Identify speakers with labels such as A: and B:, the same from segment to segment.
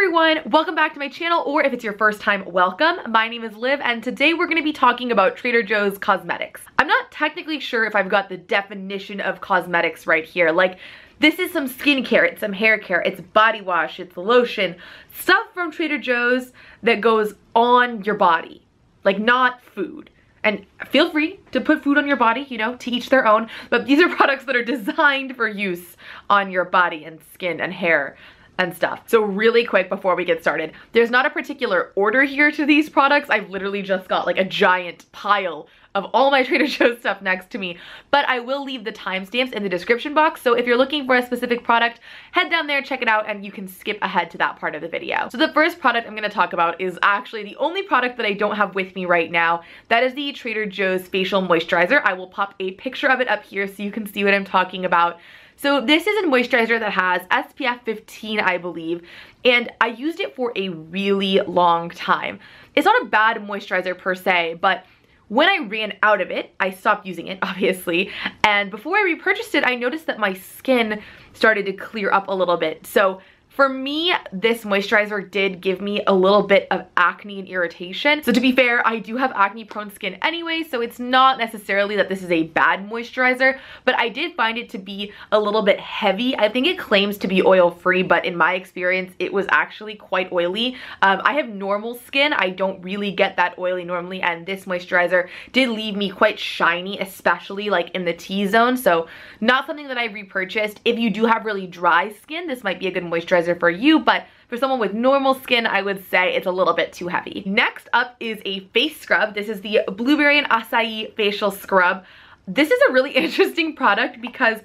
A: everyone, welcome back to my channel, or if it's your first time, welcome. My name is Liv, and today we're going to be talking about Trader Joe's cosmetics. I'm not technically sure if I've got the definition of cosmetics right here. Like, this is some skincare, it's some hair care, it's body wash, it's lotion, stuff from Trader Joe's that goes on your body, like not food. And feel free to put food on your body, you know, to each their own, but these are products that are designed for use on your body and skin and hair and stuff. So really quick before we get started, there's not a particular order here to these products. I've literally just got like a giant pile of all my Trader Joe's stuff next to me, but I will leave the timestamps in the description box. So if you're looking for a specific product, head down there, check it out, and you can skip ahead to that part of the video. So the first product I'm gonna talk about is actually the only product that I don't have with me right now. That is the Trader Joe's Facial Moisturizer. I will pop a picture of it up here so you can see what I'm talking about. So this is a moisturizer that has SPF 15, I believe, and I used it for a really long time. It's not a bad moisturizer per se, but when I ran out of it, I stopped using it, obviously, and before I repurchased it, I noticed that my skin started to clear up a little bit. So for me, this moisturizer did give me a little bit of acne and irritation. So to be fair, I do have acne prone skin anyway, so it's not necessarily that this is a bad moisturizer, but I did find it to be a little bit heavy. I think it claims to be oil free, but in my experience, it was actually quite oily. I have normal skin. I don't really get that oily normally, and this moisturizer did leave me quite shiny, especially like in the T-zone. So not something that I repurchased. If you do have really dry skin, this might be a good moisturizer for you, but for someone with normal skin, I would say it's a little bit too heavy. Next up is a face scrub. This is the Blueberry and Acai Facial Scrub. This is a really interesting product because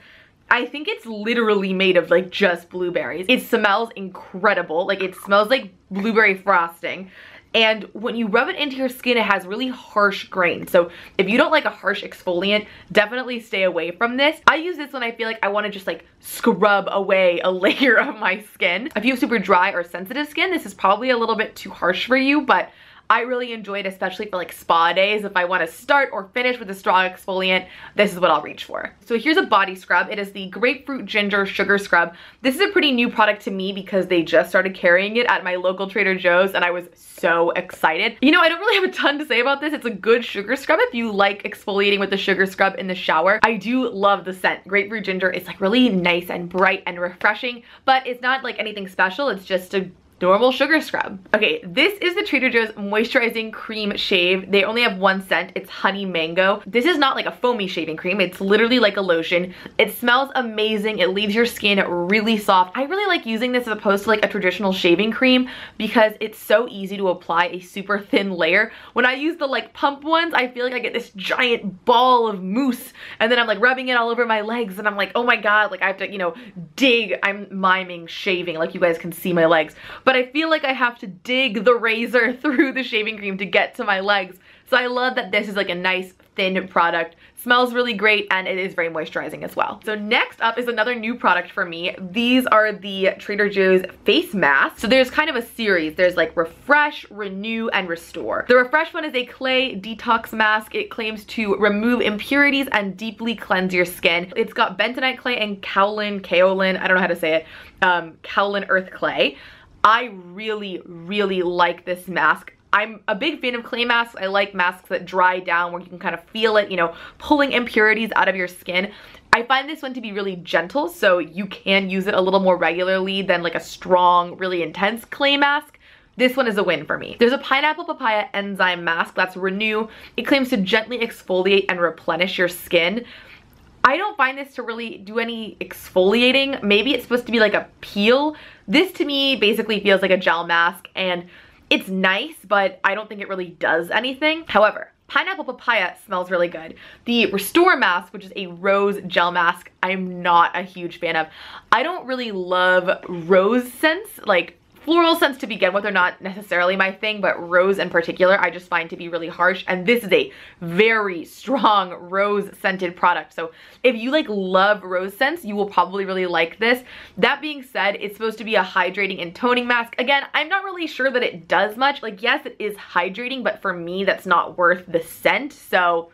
A: I think it's literally made of like just blueberries. It smells incredible. Like, it smells like blueberry frosting. And when you rub it into your skin, it has really harsh grains. So if you don't like a harsh exfoliant, definitely stay away from this. I use this when I feel like I want to just like scrub away a layer of my skin. If you have super dry or sensitive skin, this is probably a little bit too harsh for you, but I really enjoy it, especially for like spa days. If I want to start or finish with a strong exfoliant, this is what I'll reach for. So here's a body scrub. It is the Grapefruit Ginger Sugar Scrub. This is a pretty new product to me because they just started carrying it at my local Trader Joe's, and I was so excited. You know, I don't really have a ton to say about this. It's a good sugar scrub if you like exfoliating with the sugar scrub in the shower. I do love the scent. Grapefruit Ginger is like really nice and bright and refreshing, but it's not like anything special. It's just a normal sugar scrub. Okay, this is the Trader Joe's Moisturizing Cream Shave. They only have one scent. It's Honey Mango. This is not like a foamy shaving cream. It's literally like a lotion. It smells amazing. It leaves your skin really soft. I really like using this as opposed to like a traditional shaving cream because it's so easy to apply a super thin layer. When I use the like pump ones, I feel like I get this giant ball of mousse, and then I'm like rubbing it all over my legs, and I'm like, oh my god, like I have to, you know, dig. I'm miming shaving, like you guys can see my legs. But I feel like I have to dig the razor through the shaving cream to get to my legs. So I love that this is like a nice thin product. Smells really great, and it is very moisturizing as well. So next up is another new product for me. These are the Trader Joe's face masks. So there's kind of a series. There's like Refresh, Renew, and Restore. The Refresh one is a clay detox mask. It claims to remove impurities and deeply cleanse your skin. It's got bentonite clay and kaolin, I don't know how to say it, kaolin earth clay. I really, really like this mask. I'm a big fan of clay masks. I like masks that dry down where you can kind of feel it, you know, pulling impurities out of your skin. I find this one to be really gentle, so you can use it a little more regularly than like a strong, really intense clay mask. This one is a win for me. There's a pineapple papaya enzyme mask that's Renew. It claims to gently exfoliate and replenish your skin. I don't find this to really do any exfoliating. Maybe it's supposed to be like a peel. This to me basically feels like a gel mask, and it's nice, but I don't think it really does anything. However, pineapple papaya smells really good. The Restore mask, which is a rose gel mask, I'm not a huge fan of. I don't really love rose scents, like floral scents to begin with are not necessarily my thing, but rose in particular I just find to be really harsh, and this is a very strong rose scented product. So if you like love rose scents, you will probably really like this. That being said, it's supposed to be a hydrating and toning mask. Again, I'm not really sure that it does much. Like, yes, it is hydrating, but for me that's not worth the scent. So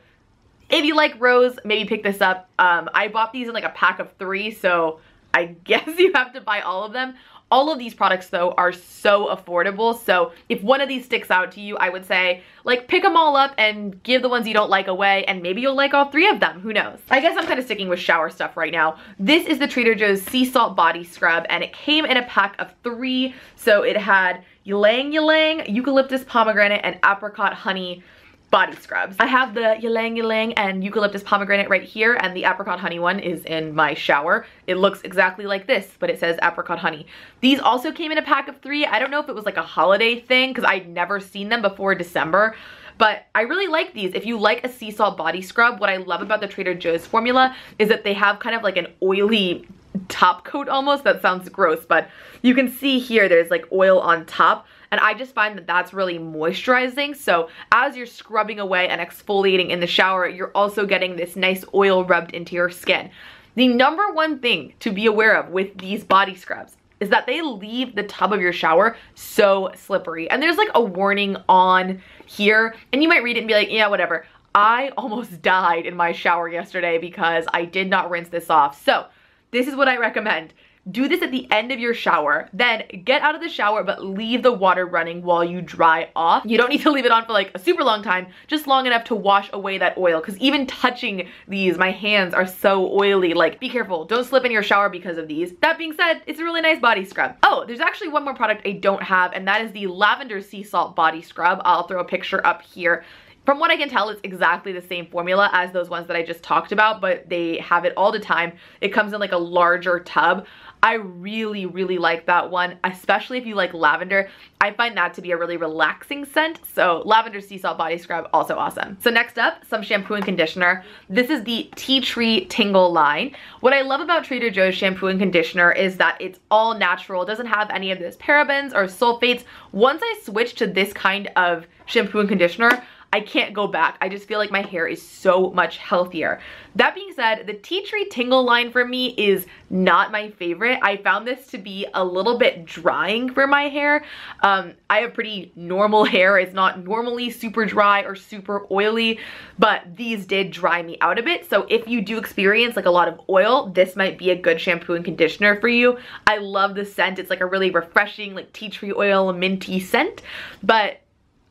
A: if you like rose, maybe pick this up. I bought these in like a pack of 3, so I guess you have to buy all of them. All of these products though are so affordable, so if one of these sticks out to you, I would say like pick them all up and give the ones you don't like away, and maybe you'll like all 3 of them, who knows. I guess I'm kind of sticking with shower stuff right now. This is the Trader Joe's Sea Salt Body Scrub, and it came in a pack of 3, so it had ylang ylang, eucalyptus pomegranate, and apricot honey body scrubs. I have the ylang ylang and eucalyptus pomegranate right here, and the apricot honey one is in my shower. It looks exactly like this, but it says apricot honey. These also came in a pack of 3. I don't know if it was like a holiday thing because I'd never seen them before December, but I really like these. If you like a sea salt body scrub, what I love about the Trader Joe's formula is that they have kind of like an oily top coat almost. That sounds gross, but you can see here there's like oil on top. And I just find that that's really moisturizing. So as you're scrubbing away and exfoliating in the shower, you're also getting this nice oil rubbed into your skin. The number one thing to be aware of with these body scrubs is that they leave the tub of your shower so slippery. And there's like a warning on here, and you might read it and be like, yeah, whatever. I almost died in my shower yesterday because I did not rinse this off. So this is what I recommend. Do this at the end of your shower, then get out of the shower, but leave the water running while you dry off. You don't need to leave it on for like a super long time, just long enough to wash away that oil, because even touching these, my hands are so oily. Like, be careful, don't slip in your shower because of these. That being said, it's a really nice body scrub. Oh, there's actually one more product I don't have, and that is the Lavender Sea Salt Body Scrub. I'll throw a picture up here. From what I can tell, it's exactly the same formula as those ones that I just talked about, but they have it all the time. It comes in like a larger tub. I really, really like that one, especially if you like lavender. I find that to be a really relaxing scent, so Lavender Sea Salt Body Scrub, also awesome. So next up, some shampoo and conditioner. This is the Tea Tree Tingle line. What I love about Trader Joe's shampoo and conditioner is that it's all natural. It doesn't have any of those parabens or sulfates. Once I switched to this kind of shampoo and conditioner, I can't go back. I just feel like my hair is so much healthier. That being said, the Tea Tree Tingle line for me is not my favorite. I found this to be a little bit drying for my hair. I have pretty normal hair. It's not normally super dry or super oily, but these did dry me out a bit. So if you do experience like a lot of oil, this might be a good shampoo and conditioner for you. I love the scent. It's like a really refreshing, like tea tree oil, minty scent. But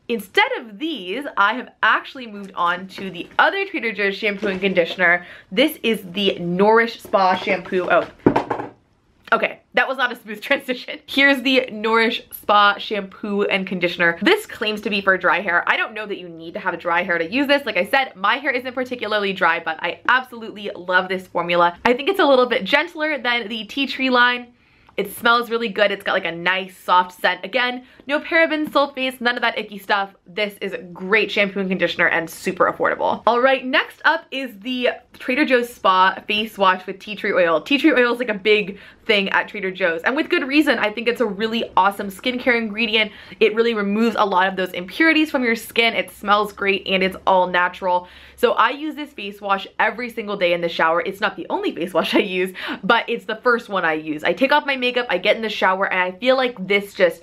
A: instead of these, I have actually moved on to the other Trader Joe's shampoo and conditioner. This is the Nourish Spa Shampoo. Oh, okay, that was not a smooth transition. Here's the Nourish Spa Shampoo and Conditioner. This claims to be for dry hair. I don't know that you need to have dry hair to use this. Like I said, my hair isn't particularly dry, but I absolutely love this formula. I think it's a little bit gentler than the Tea Tree line. It smells really good. It's got like a nice soft scent. Again, no parabens, sulfates, none of that icky stuff. This is a great shampoo and conditioner and super affordable. All right, next up is the Trader Joe's Spa Face Wash with Tea Tree Oil. Tea tree oil is like a big thing at Trader Joe's, and with good reason. I think it's a really awesome skincare ingredient. It really removes a lot of those impurities from your skin. It smells great and it's all natural. So I use this face wash every single day in the shower. It's not the only face wash I use, but it's the first one I use. I take off my makeup, I get in the shower, and I feel like this just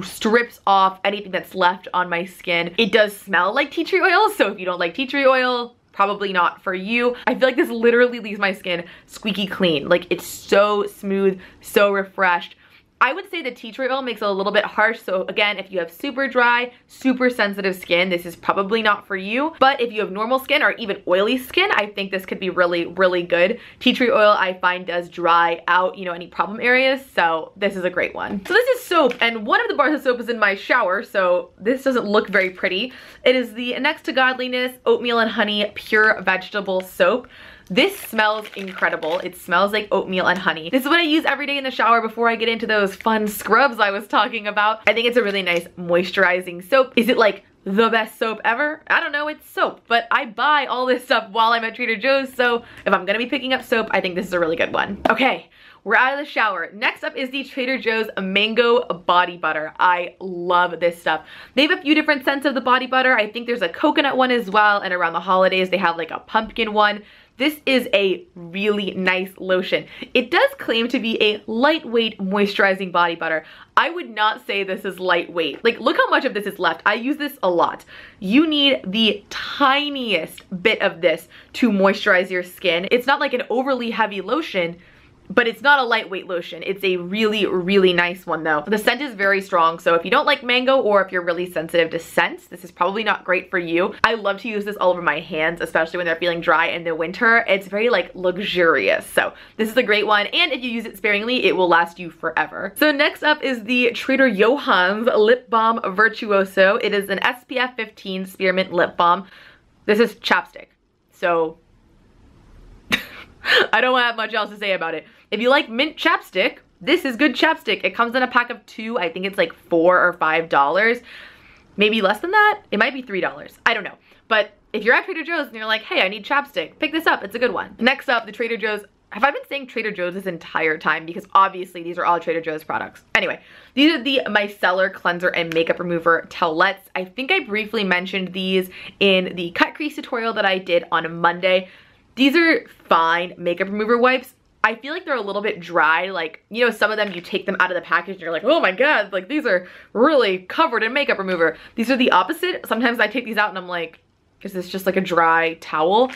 A: strips off anything that's left on my skin. It does smell like tea tree oil, so if you don't like tea tree oil, probably not for you. I feel like this literally leaves my skin squeaky clean. Like, it's so smooth, so refreshed. I would say the tea tree oil makes it a little bit harsh, so again, if you have super dry, super sensitive skin, this is probably not for you. But if you have normal skin or even oily skin, I think this could be really, really good. Tea tree oil, I find, does dry out, you know, any problem areas, so this is a great one. So this is soap, and one of the bars of soap is in my shower, so this doesn't look very pretty. It is the Next to Godliness Oatmeal and Honey Pure Vegetable Soap. This smells incredible. It smells like oatmeal and honey. This is what I use every day in the shower before I get into those fun scrubs I was talking about. I think it's a really nice moisturizing soap. Is it like the best soap ever? I don't know, it's soap, but I buy all this stuff while I'm at Trader Joe's, so if I'm gonna be picking up soap, I think this is a really good one. Okay, we're out of the shower. Next up is the Trader Joe's Mango Body Butter. I love this stuff. They have a few different scents of the body butter. I think there's a coconut one as well, and around the holidays they have like a pumpkin one. This is a really nice lotion. It does claim to be a lightweight moisturizing body butter. I would not say this is lightweight. Like, look how much of this is left. I use this a lot. You need the tiniest bit of this to moisturize your skin. It's not like an overly heavy lotion. but it's not a lightweight lotion. It's a really, really nice one though. The scent is very strong, so if you don't like mango or if you're really sensitive to scents, this is probably not great for you. I love to use this all over my hands, especially when they're feeling dry in the winter. It's very like luxurious, so this is a great one, and if you use it sparingly, it will last you forever. So next up is the Trader Johan's Lip Balm Virtuoso. It is an SPF 15 spearmint lip balm. This is chapstick, so I don't have much else to say about it. If you like mint chapstick, this is good chapstick. It comes in a pack of 2. I think it's like $4 or $5. Maybe less than that. It might be $3. I don't know. But if you're at Trader Joe's and you're like, hey, I need chapstick, pick this up. It's a good one. Next up, the Trader Joe's. Have I been saying Trader Joe's this entire time? Because obviously these are all Trader Joe's products. Anyway, these are the Micellar Cleanser and Makeup Remover Towelettes. I think I briefly mentioned these in the cut crease tutorial that I did on Monday. These are fine makeup remover wipes. I feel like they're a little bit dry. Like, you know, some of them you take them out of the package and you're like, oh my god, like these are really covered in makeup remover. These are the opposite. Sometimes I take these out and I'm like, is this just like a dry towel?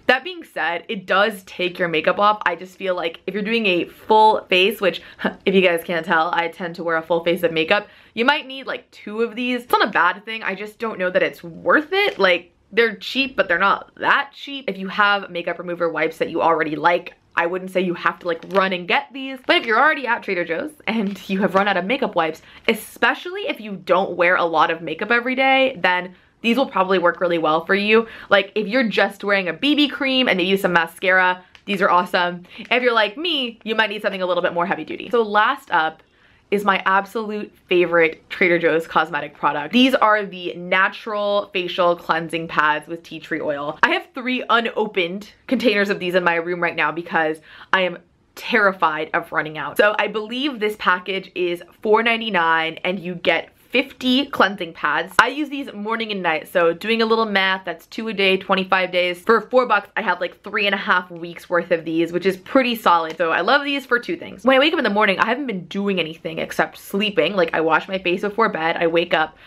A: That being said, it does take your makeup off. I just feel like if you're doing a full face, which if you guys can't tell, I tend to wear a full face of makeup, you might need like 2 of these. It's not a bad thing. I just don't know that it's worth it. Like, they're cheap, but they're not that cheap. If you have makeup remover wipes that you already like, I wouldn't say you have to like run and get these. But if you're already at Trader Joe's and you have run out of makeup wipes, especially if you don't wear a lot of makeup every day, then these will probably work really well for you. Like if you're just wearing a BB cream and maybe some mascara, these are awesome. If you're like me, you might need something a little bit more heavy duty. So last up is my absolute favorite Trader Joe's cosmetic product. These are the natural facial cleansing pads with tea tree oil. I have 3 unopened containers of these in my room right now because I am terrified of running out. So I believe this package is $4.99 and you get 50 cleansing pads. I use these morning and night, so doing a little math, that's 2 a day, 25 days. For $4, I have like 3.5 weeks worth of these, which is pretty solid. So I love these for 2 things. When I wake up in the morning, I haven't been doing anything except sleeping. Like I wash my face before bed, I wake up,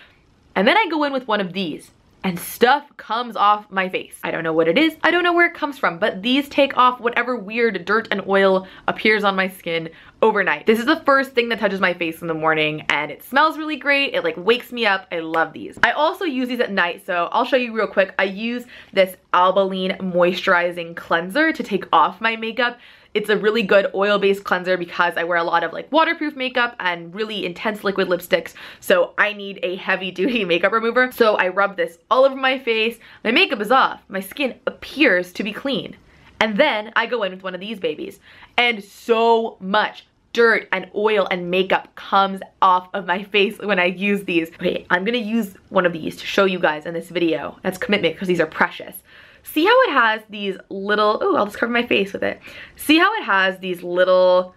A: and then I go in with one of these. And stuff comes off my face. I don't know what it is. I don't know where it comes from, but these take off whatever weird dirt and oil appears on my skin overnight. This is the first thing that touches my face in the morning and it smells really great. It like wakes me up. I love these. I also use these at night, so I'll show you real quick. I use this Albaline Moisturizing Cleanser to take off my makeup. It's a really good oil-based cleanser because I wear a lot of like waterproof makeup and really intense liquid lipsticks, so I need a heavy-duty makeup remover. So I rub this all over my face. My makeup is off. My skin appears to be clean. And then I go in with one of these babies. And so much dirt and oil and makeup comes off of my face when I use these. Okay, I'm gonna use one of these to show you guys in this video. That's commitment because these are precious. See how it has these little, oh, I'll just cover my face with it. See how it has these little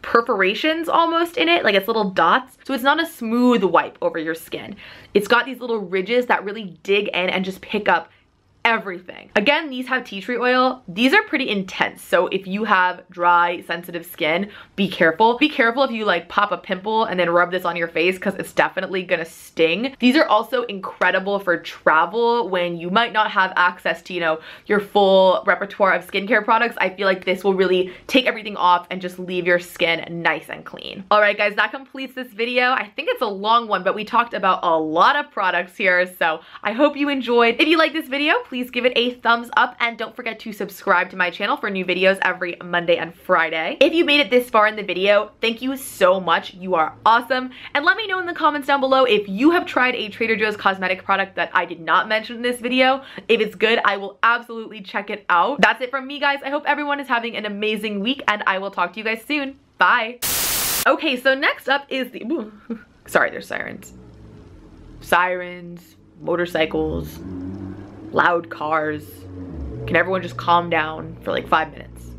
A: perforations almost in it, like it's little dots? So it's not a smooth wipe over your skin. It's got these little ridges that really dig in and just pick up everything. Again, these have tea tree oil. These are pretty intense, so if you have dry, sensitive skin, be careful. Be careful if you like pop a pimple and then rub this on your face because it's definitely gonna sting. These are also incredible for travel when you might not have access to, you know, your full repertoire of skincare products. I feel like this will really take everything off and just leave your skin nice and clean. All right, guys, that completes this video. I think it's a long one, but we talked about a lot of products here, so I hope you enjoyed. If you like this video, please give it a thumbs up and don't forget to subscribe to my channel for new videos every Monday and Friday. If you made it this far in the video, thank you so much. You are awesome. And let me know in the comments down below if you have tried a Trader Joe's cosmetic product that I did not mention in this video. If it's good, I will absolutely check it out. That's it from me, guys. I hope everyone is having an amazing week and I will talk to you guys soon. Bye. Okay, so next up is the, ooh, sorry, there's sirens. Sirens, motorcycles, loud cars. Can everyone just calm down for like 5 minutes?